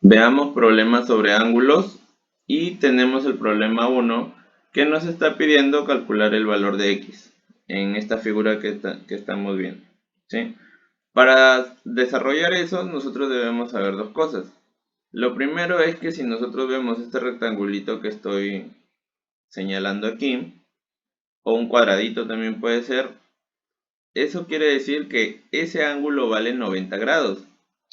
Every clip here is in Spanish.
Veamos problemas sobre ángulos y tenemos el problema 1 que nos está pidiendo calcular el valor de x en esta figura que estamos viendo, ¿sí? Para desarrollar eso nosotros debemos saber dos cosas. Lo primero es que si nosotros vemos este rectangulito que estoy señalando aquí, o un cuadradito también puede ser, eso quiere decir que ese ángulo vale 90 grados.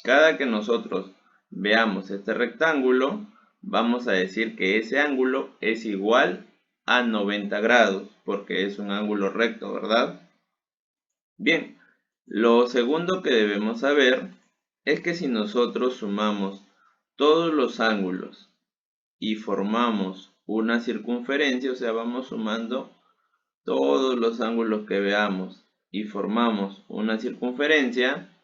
Cada que nosotros veamos este rectángulo, vamos a decir que ese ángulo es igual a 90 grados, porque es un ángulo recto, ¿verdad? Bien, lo segundo que debemos saber es que si nosotros sumamos todos los ángulos y formamos una circunferencia, o sea, vamos sumando todos los ángulos que veamos y formamos una circunferencia,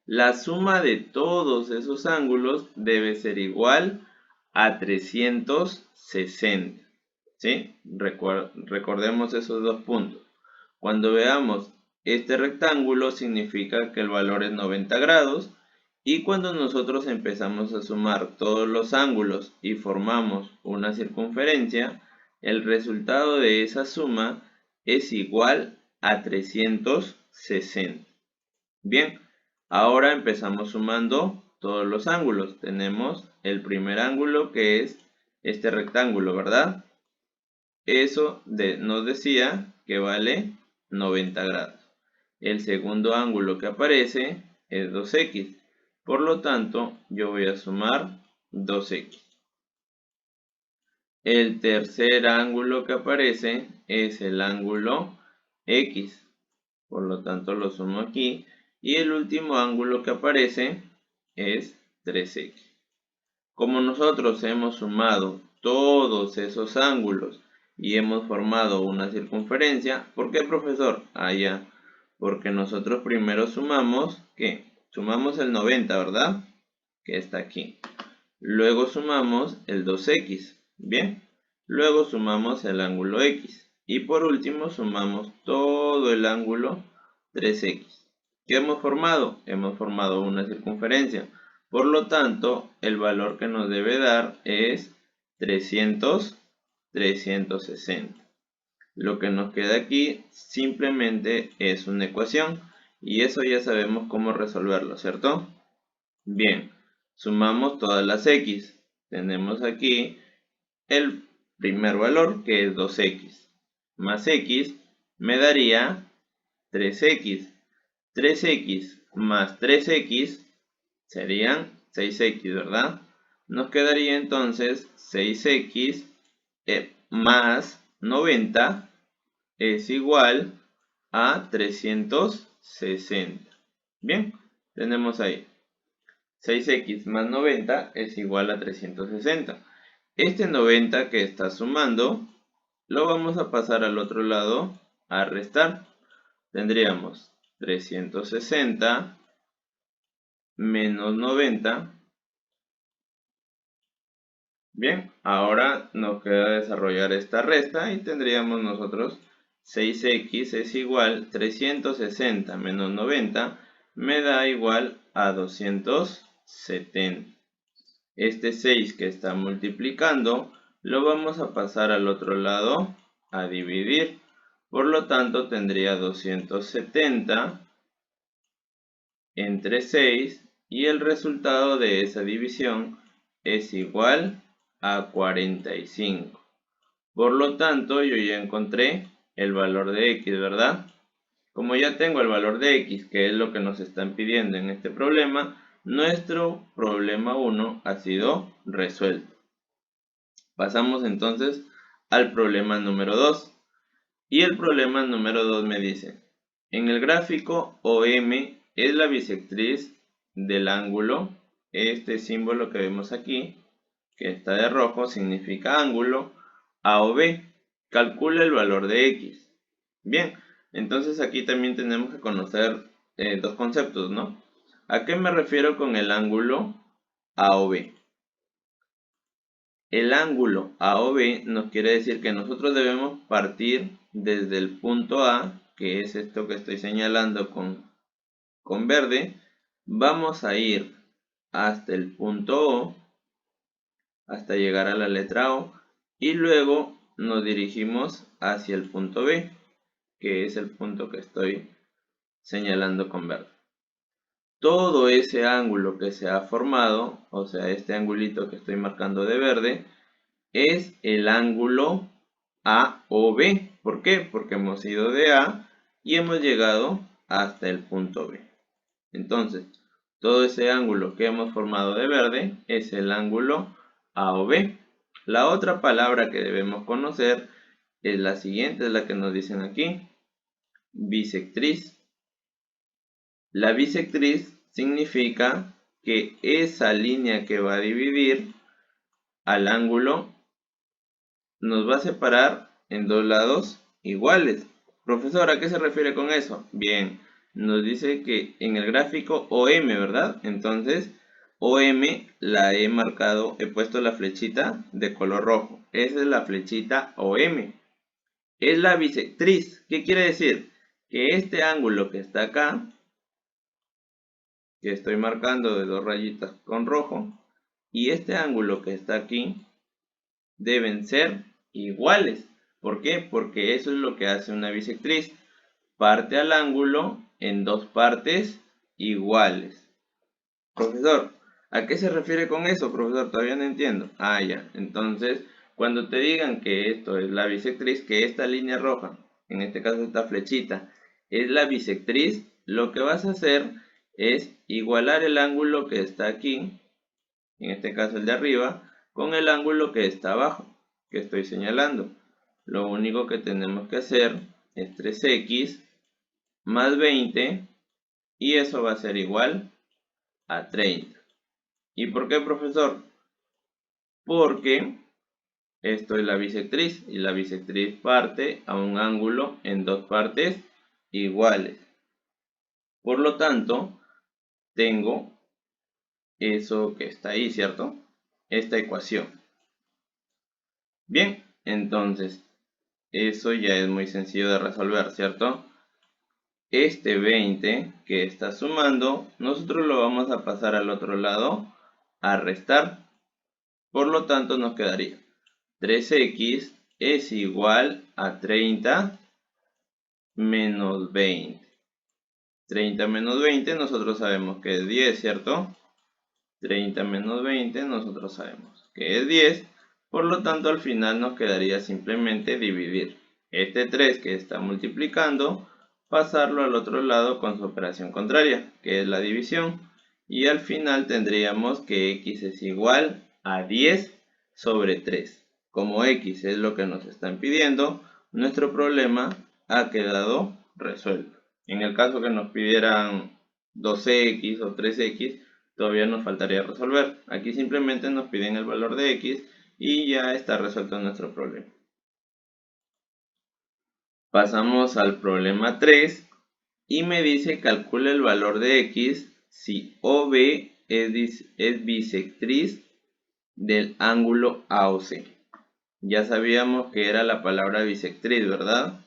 la suma de todos esos ángulos debe ser igual a 360. ¿Sí? Recordemos esos dos puntos. Cuando veamos este rectángulo significa que el valor es 90 grados y cuando nosotros empezamos a sumar todos los ángulos y formamos una circunferencia, el resultado de esa suma es igual a 360. Bien, ahora empezamos sumando todos los ángulos. Tenemos el primer ángulo que es este rectángulo, ¿verdad? Eso nos decía que vale 90 grados. El segundo ángulo que aparece es 2x. Por lo tanto, yo voy a sumar 2x. El tercer ángulo que aparece es el ángulo x. Por lo tanto, lo sumo aquí. Y el último ángulo que aparece es 3x. Como nosotros hemos sumado todos esos ángulos y hemos formado una circunferencia, ¿por qué, profesor? Ya, porque nosotros primero sumamos, ¿qué? Sumamos el 90, ¿verdad? Que está aquí. Luego sumamos el 2x, ¿bien? Luego sumamos el ángulo x. Y por último sumamos todo el ángulo 3x. ¿Qué hemos formado? Hemos formado una circunferencia. Por lo tanto, el valor que nos debe dar es 360. Lo que nos queda aquí simplemente es una ecuación. Y eso ya sabemos cómo resolverlo, ¿cierto? Bien, sumamos todas las x. Tenemos aquí el primer valor que es 2x. Más x me daría 3x. 3x más 3x serían 6x, ¿verdad? Nos quedaría entonces 6x más 90 es igual a 360. Bien, tenemos ahí 6x más 90 es igual a 360. Este 90 que está sumando lo vamos a pasar al otro lado a restar. Tendríamos 360 menos 90. Bien, ahora nos queda desarrollar esta resta y tendríamos nosotros 6x es igual 360 menos 90 me da igual a 270. Este 6 que está multiplicando lo vamos a pasar al otro lado a dividir. Por lo tanto tendría 270 entre 6 y el resultado de esa división es igual a 45. Por lo tanto yo ya encontré el valor de x, ¿verdad? Como ya tengo el valor de x, que es lo que nos están pidiendo en este problema, nuestro problema 1 ha sido resuelto. Pasamos entonces al problema número 2. Y el problema número 2 me dice, en el gráfico OM es la bisectriz del ángulo, este símbolo que vemos aquí, que está de rojo, significa ángulo, AOB. Calcula el valor de x. Bien, entonces aquí también tenemos que conocer dos conceptos, ¿no? ¿A qué me refiero con el ángulo AOB? El ángulo AOB nos quiere decir que nosotros debemos partir desde el punto A, que es esto que estoy señalando con verde. Vamos a ir hasta el punto O hasta llegar a la letra O y luego nos dirigimos hacia el punto B, que es el punto que estoy señalando con verde. Todo ese ángulo que se ha formado, o sea, este angulito que estoy marcando de verde, es el ángulo AOB. ¿Por qué? Porque hemos ido de A y hemos llegado hasta el punto B. Entonces, todo ese ángulo que hemos formado de verde es el ángulo AOB. La otra palabra que debemos conocer es la siguiente, es la que nos dicen aquí, bisectriz. La bisectriz significa que esa línea que va a dividir al ángulo nos va a separar en dos lados iguales. Profesor, ¿a qué se refiere con eso? Bien, nos dice que en el gráfico OM, ¿verdad? Entonces, OM la he marcado, he puesto la flechita de color rojo. Esa es la flechita OM. Es la bisectriz. ¿Qué quiere decir? Que este ángulo que está acá, que estoy marcando de dos rayitas con rojo, y este ángulo que está aquí, deben ser iguales. ¿Por qué? Porque eso es lo que hace una bisectriz. Parte al ángulo en dos partes iguales. Profesor, ¿a qué se refiere con eso, profesor? Todavía no entiendo. Ah, ya. Entonces, cuando te digan que esto es la bisectriz, que esta línea roja, en este caso esta flechita, es la bisectriz, lo que vas a hacer es igualar el ángulo que está aquí, en este caso el de arriba, con el ángulo que está abajo, que estoy señalando. Lo único que tenemos que hacer es 3x más 20 y eso va a ser igual a 30. ¿Y por qué, profesor? Porque esto es la bisectriz y la bisectriz parte a un ángulo en dos partes iguales. Por lo tanto, tengo eso que está ahí, ¿cierto? Esta ecuación. Bien, entonces, eso ya es muy sencillo de resolver, ¿cierto? Este 20 que está sumando, nosotros lo vamos a pasar al otro lado a restar. Por lo tanto, nos quedaría 3x es igual a 30 menos 20. 30 menos 20 nosotros sabemos que es 10, ¿cierto? 30 menos 20 nosotros sabemos que es 10. Por lo tanto, al final nos quedaría simplemente dividir este 3 que está multiplicando, pasarlo al otro lado con su operación contraria, que es la división. Y al final tendríamos que x es igual a 10 sobre 3. Como x es lo que nos están pidiendo, nuestro problema ha quedado resuelto. En el caso que nos pidieran 2x o 3x, todavía nos faltaría resolver. Aquí simplemente nos piden el valor de x y ya está resuelto nuestro problema. Pasamos al problema 3 y me dice calcula el valor de x si OB es bisectriz del ángulo AOC. Ya sabíamos que era la palabra bisectriz, ¿verdad?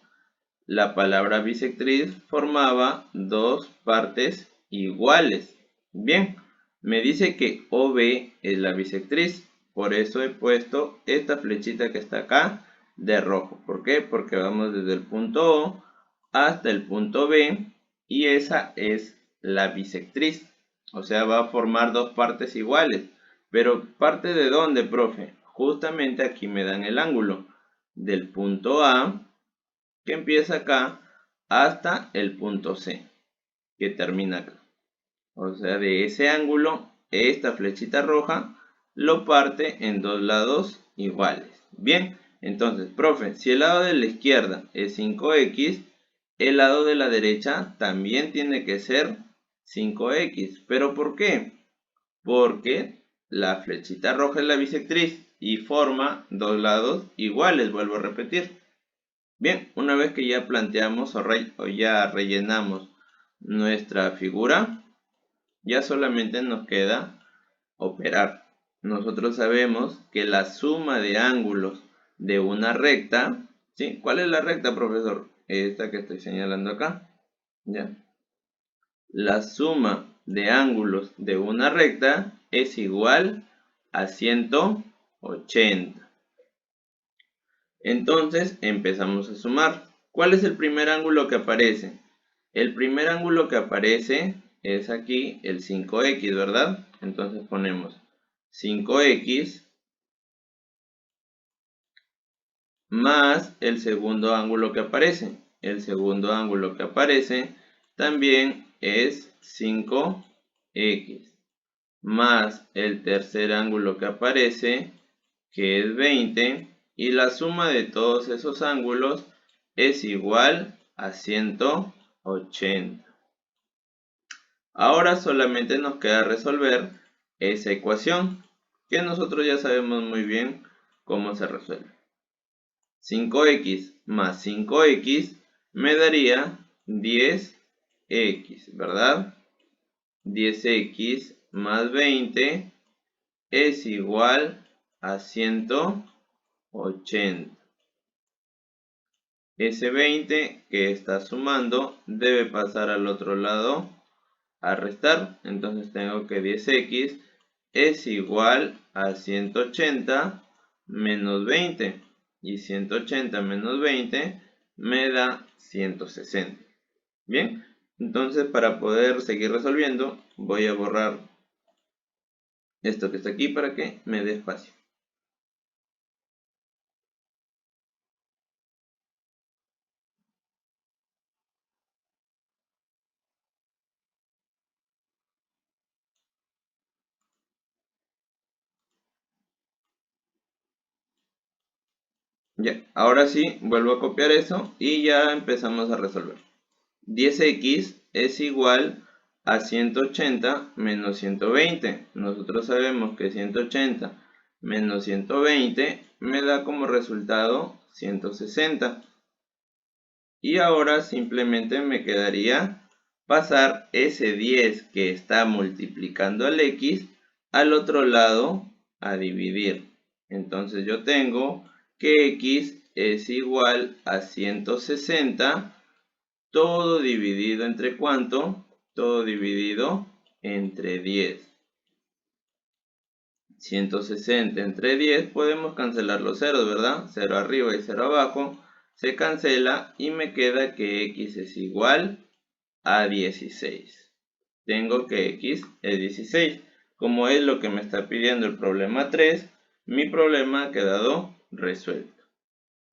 La palabra bisectriz formaba dos partes iguales. Bien, me dice que OB es la bisectriz, por eso he puesto esta flechita que está acá de rojo. ¿Por qué? Porque vamos desde el punto O hasta el punto B y esa es la bisectriz. O sea, va a formar dos partes iguales. Pero ¿parte de dónde, profe? Justamente aquí me dan el ángulo del punto A, que empieza acá, hasta el punto C, que termina acá. O sea, de ese ángulo, esta flechita roja lo parte en dos lados iguales. Bien, entonces, profe, si el lado de la izquierda es 5x, el lado de la derecha también tiene que ser 5x. ¿Pero por qué? Porque la flechita roja es la bisectriz y forma dos lados iguales, vuelvo a repetir. Bien, una vez que ya planteamos o ya rellenamos nuestra figura, ya solamente nos queda operar. Nosotros sabemos que la suma de ángulos de una recta, ¿sí? ¿Cuál es la recta, profesor? Esta que estoy señalando acá. ¿Ya? La suma de ángulos de una recta es igual a 180. 80. Entonces empezamos a sumar. ¿Cuál es el primer ángulo que aparece? El primer ángulo que aparece es aquí el 5x, ¿verdad? Entonces ponemos 5x más el segundo ángulo que aparece. El segundo ángulo que aparece también es 5x más el tercer ángulo que aparece, que es 20, y la suma de todos esos ángulos es igual a 180. Ahora solamente nos queda resolver esa ecuación, que nosotros ya sabemos muy bien cómo se resuelve. 5x más 5x me daría 10x, ¿verdad? 10x más 20 es igual a 180. Ese 20 que está sumando debe pasar al otro lado a restar. Entonces tengo que 10x es igual a 180 menos 20. Y 180 menos 20 me da 160. Bien, entonces para poder seguir resolviendo voy a borrar esto que está aquí para que me dé espacio. Ya, ahora sí, vuelvo a copiar eso y ya empezamos a resolver. 10x es igual a 180 menos 120. Nosotros sabemos que 180 menos 120 me da como resultado 160. Y ahora simplemente me quedaría pasar ese 10 que está multiplicando al x al otro lado a dividir. Entonces yo tengo que x es igual a 160, todo dividido entre ¿cuánto? Todo dividido entre 10. 160 entre 10 podemos cancelar los ceros, ¿verdad? 0 arriba y 0 abajo. Se cancela y me queda que x es igual a 16. Tengo que x es 16. Como es lo que me está pidiendo el problema 3, mi problema ha quedado resuelto.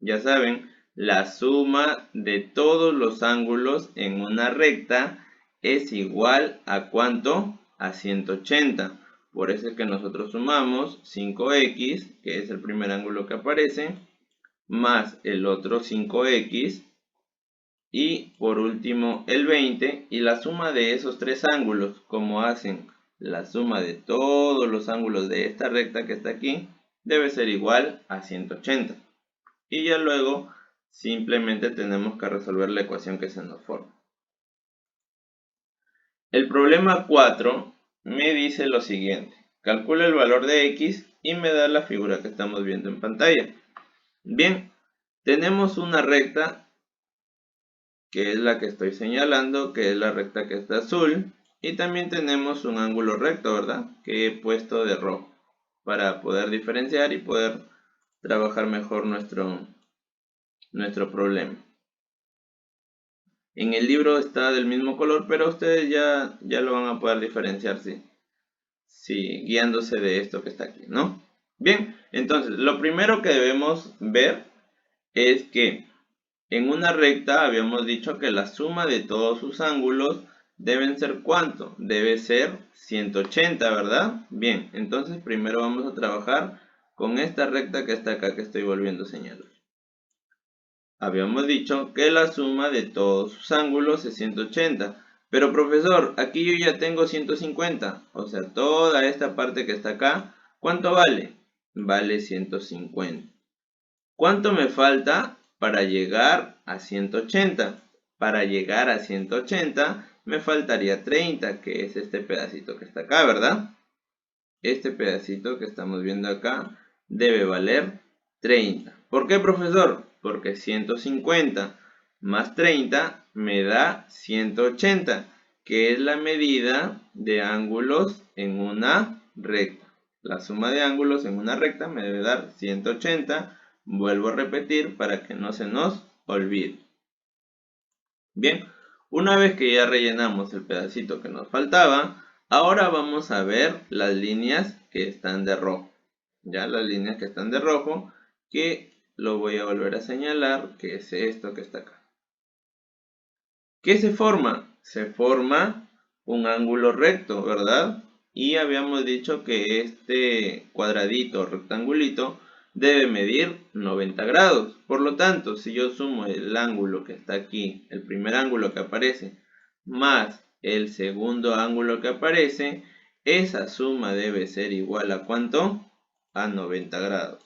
Ya saben, la suma de todos los ángulos en una recta es igual a ¿cuánto? A 180. Por eso es que nosotros sumamos 5x, que es el primer ángulo que aparece, más el otro 5x, y por último el 20, y la suma de esos tres ángulos, como hacen la suma de todos los ángulos de esta recta que está aquí, debe ser igual a 180. Y ya luego simplemente tenemos que resolver la ecuación que se nos forma. El problema 4 me dice lo siguiente. Calcula el valor de x y me da la figura que estamos viendo en pantalla. Bien, tenemos una recta que es la que estoy señalando, que es la recta que está azul. Y también tenemos un ángulo recto, ¿verdad? Que he puesto de rojo para poder diferenciar y poder trabajar mejor nuestro problema. En el libro está del mismo color, pero ustedes ya lo van a poder diferenciar, sí, guiándose de esto que está aquí, ¿no? Bien, entonces, lo primero que debemos ver es que en una recta habíamos dicho que la suma de todos sus ángulos deben ser ¿cuánto? Debe ser 180, ¿verdad? Bien, entonces primero vamos a trabajar con esta recta que está acá, que estoy volviendo a señalar. Habíamos dicho que la suma de todos sus ángulos es 180. Pero profesor, aquí yo ya tengo 150. O sea, toda esta parte que está acá, ¿cuánto vale? Vale 150. ¿Cuánto me falta para llegar a 180? Para llegar a 180 me faltaría 30, que es este pedacito que está acá, ¿verdad? Este pedacito que estamos viendo acá debe valer 30. ¿Por qué, profesor? Porque 150 más 30 me da 180, que es la medida de ángulos en una recta. La suma de ángulos en una recta me debe dar 180. Vuelvo a repetir para que no se nos olvide. Bien, una vez que ya rellenamos el pedacito que nos faltaba, ahora vamos a ver las líneas que están de rojo. Ya las líneas que están de rojo, que lo voy a volver a señalar, que es esto que está acá. ¿Qué se forma? Se forma un ángulo recto, ¿verdad? Y habíamos dicho que este cuadradito rectangulito debe medir 90 grados. Por lo tanto, si yo sumo el ángulo que está aquí, el primer ángulo que aparece, más el segundo ángulo que aparece, esa suma debe ser igual a ¿cuánto? A 90 grados.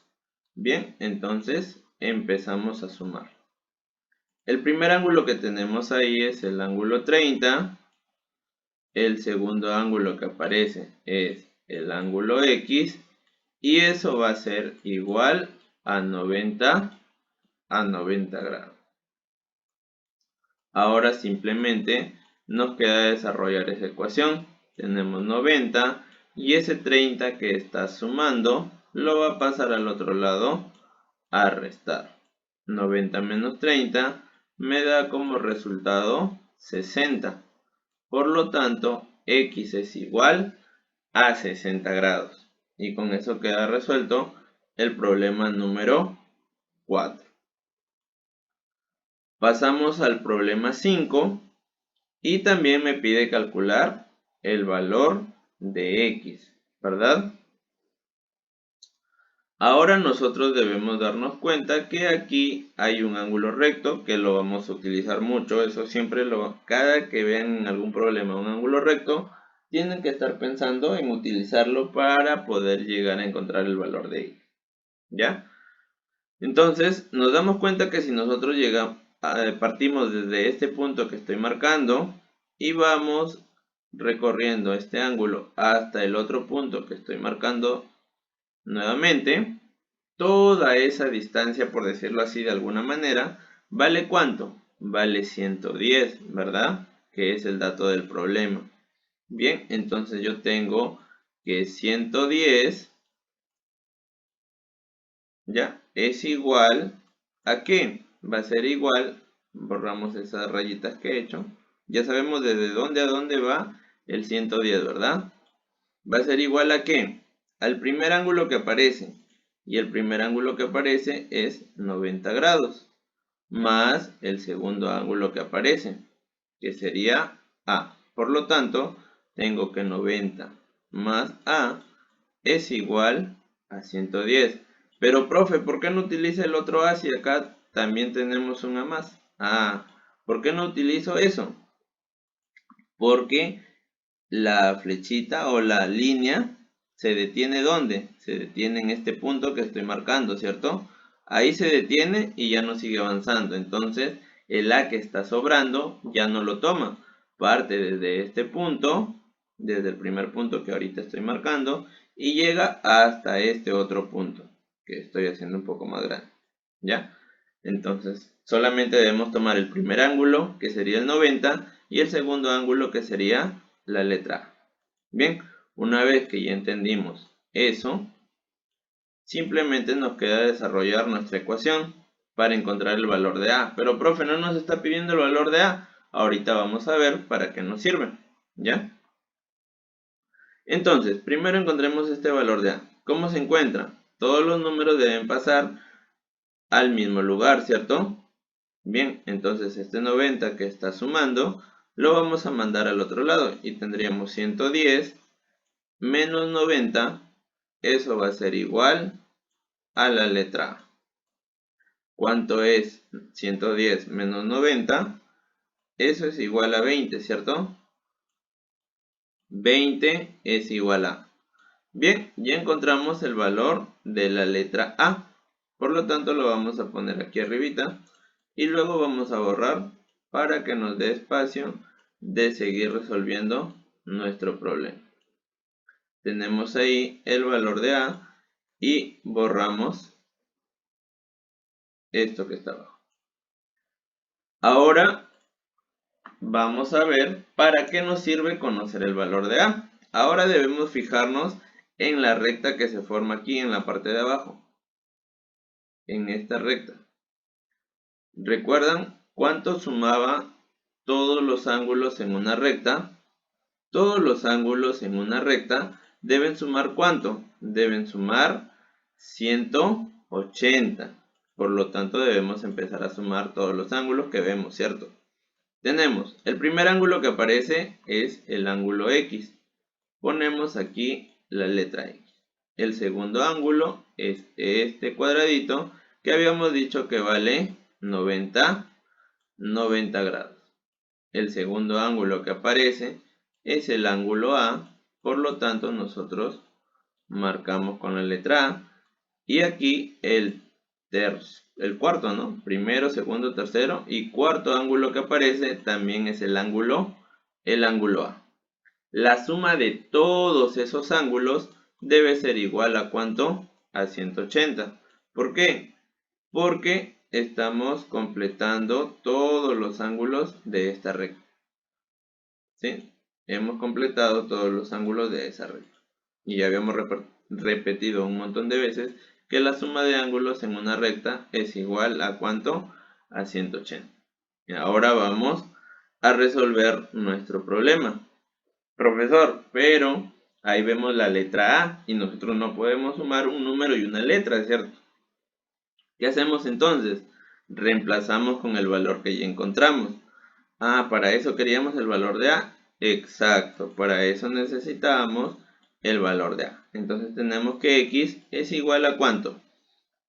Bien, entonces empezamos a sumar. El primer ángulo que tenemos ahí es el ángulo 30. El segundo ángulo que aparece es el ángulo X. Y eso va a ser igual a 90 grados. Ahora simplemente nos queda desarrollar esa ecuación. Tenemos 90 y ese 30 que está sumando lo va a pasar al otro lado a restar. 90 menos 30 me da como resultado 60. Por lo tanto, X es igual a 60 grados. Y con eso queda resuelto el problema número 4. Pasamos al problema 5 y también me pide calcular el valor de X, ¿verdad? Ahora nosotros debemos darnos cuenta que aquí hay un ángulo recto que lo vamos a utilizar mucho. Eso siempre cada que vean en algún problema un ángulo recto, tienen que estar pensando en utilizarlo para poder llegar a encontrar el valor de X. ¿Ya? Entonces nos damos cuenta que si nosotros partimos desde este punto que estoy marcando y vamos recorriendo este ángulo hasta el otro punto que estoy marcando nuevamente, toda esa distancia, por decirlo así de alguna manera, ¿vale cuánto? Vale 110, ¿verdad? Que es el dato del problema. Bien, entonces yo tengo que 110, ¿ya? Es igual ¿a qué? Va a ser igual, borramos esas rayitas que he hecho. Ya sabemos desde dónde a dónde va el 110, ¿verdad? Va a ser igual ¿a qué? Al primer ángulo que aparece. Y el primer ángulo que aparece es 90 grados. Más el segundo ángulo que aparece, que sería A. Por lo tanto, tengo que 90 más A es igual a 110. Pero, profe, ¿por qué no utiliza el otro A si acá también tenemos un A más? Ah, ¿por qué no utilizo eso? Porque la flechita o la línea se detiene ¿dónde? Se detiene en este punto que estoy marcando, ¿cierto? Ahí se detiene y ya no sigue avanzando. Entonces, el A que está sobrando ya no lo toma. Parte desde este punto, desde el primer punto que ahorita estoy marcando, y llega hasta este otro punto, que estoy haciendo un poco más grande. ¿Ya? Entonces, solamente debemos tomar el primer ángulo, que sería el 90, y el segundo ángulo, que sería la letra A. Bien, una vez que ya entendimos eso, simplemente nos queda desarrollar nuestra ecuación para encontrar el valor de A. Pero, profe, no nos está pidiendo el valor de A. Ahorita vamos a ver para qué nos sirve. ¿Ya? Entonces, primero encontremos este valor de A. ¿Cómo se encuentra? Todos los números deben pasar al mismo lugar, ¿cierto? Bien, entonces este 90 que está sumando, lo vamos a mandar al otro lado y tendríamos 110 menos 90, eso va a ser igual a la letra A. ¿Cuánto es 110 menos 90? Eso es igual a 20, ¿cierto? 20 es igual a. Bien, ya encontramos el valor de la letra A. Por lo tanto, lo vamos a poner aquí arribita. Y luego vamos a borrar para que nos dé espacio de seguir resolviendo nuestro problema. Tenemos ahí el valor de A y borramos esto que está abajo. Ahora vamos a ver para qué nos sirve conocer el valor de A. Ahora debemos fijarnos en la recta que se forma aquí en la parte de abajo, en esta recta. ¿Recuerdan cuánto sumaba todos los ángulos en una recta? Todos los ángulos en una recta deben sumar ¿cuánto? Deben sumar 180. Por lo tanto, debemos empezar a sumar todos los ángulos que vemos, ¿cierto? Tenemos el primer ángulo que aparece es el ángulo X. Ponemos aquí la letra X. El segundo ángulo es este cuadradito que habíamos dicho que vale 90 grados. El segundo ángulo que aparece es el ángulo A, por lo tanto nosotros marcamos con la letra A. Y aquí el cuarto, ¿no? Primero, segundo, tercero y cuarto ángulo que aparece también es el ángulo A. La suma de todos esos ángulos debe ser igual a ¿cuánto? A 180. ¿Por qué? Porque estamos completando todos los ángulos de esta recta. ¿Sí? Hemos completado todos los ángulos de esa recta. Y ya habíamos repetido un montón de veces que la suma de ángulos en una recta es igual a ¿cuánto? A 180. Y ahora vamos a resolver nuestro problema. Profesor, pero ahí vemos la letra A y nosotros no podemos sumar un número y una letra, ¿cierto? ¿Qué hacemos entonces? Reemplazamos con el valor que ya encontramos. Ah, para eso queríamos el valor de A. Exacto, para eso necesitábamos el valor de A. Entonces tenemos que X es igual a ¿cuánto?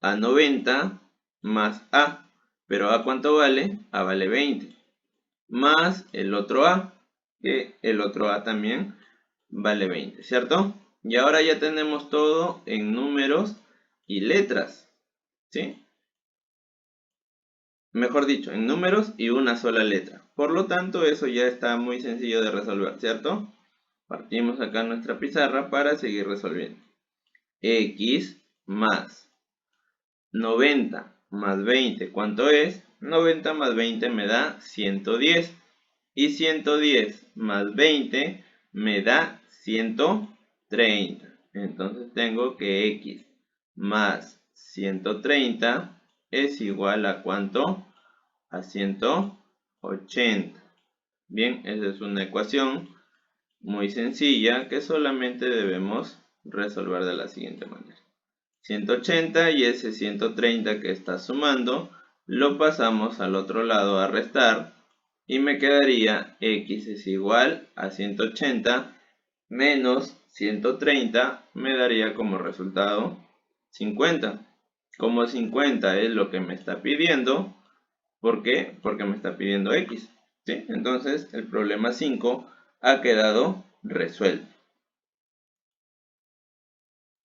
A 90 más A. Pero A ¿cuánto vale? A vale 20. Más el otro A, que el otro A también vale 20, ¿cierto? Y ahora ya tenemos todo en números y letras, ¿sí? Mejor dicho, en números y una sola letra. Por lo tanto, eso ya está muy sencillo de resolver, ¿cierto? Partimos acá nuestra pizarra para seguir resolviendo. X más 90 más 20, ¿cuánto es? 90 más 20 me da 110. Y 110 más 20 me da 130. Entonces tengo que X más 130 es igual a ¿cuánto? A 180. Bien, esa es una ecuación muy sencilla que solamente debemos resolver de la siguiente manera. 180 y ese 130 que está sumando lo pasamos al otro lado a restar y me quedaría X es igual a 180 menos 130 me daría como resultado 50. Como 50 es lo que me está pidiendo, ¿por qué? Porque me está pidiendo X, ¿sí? Entonces el problema 5 ha quedado resuelto.